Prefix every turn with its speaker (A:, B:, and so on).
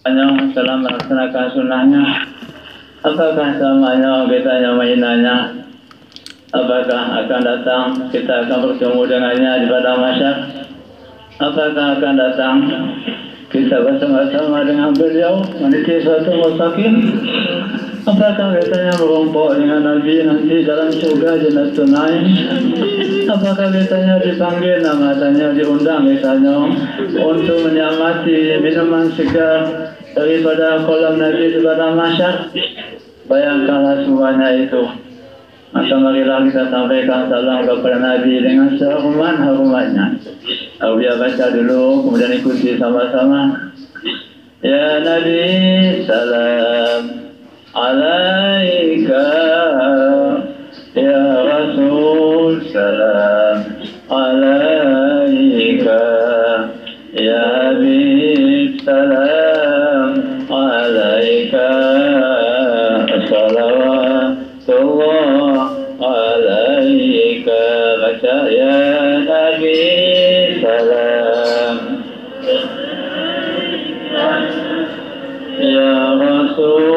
A: Hanya setelah melaksanakan sunnahnya, apakah samanya kita yang menghinanya? Apakah akan datang kita akan bertemu dengannya di padang mahsyar? Apakah akan datang kita bersama-sama dengan beliau meniti suatu mustaqim? Apakah katanya berkumpul dengan Nabi nanti dalam surga Jannatul Naim? Apakah katanya dipanggil namanya, diundang katanya untuk menikmati minuman segar daripada kolam Nabi di padang mahsyar? Bayangkanlah semuanya itu. Maka marilah kita sampaikan salam kepada Nabi dengan seharuman-harumannya. Biar baca dulu, kemudian ikuti sama-sama. Ya Nabi, salam alaika. Ya Rasul, salam alaika. Ya Habib, salam alaika. Salawatullah alaika. Baca ya Nabi, salam ya Rasul.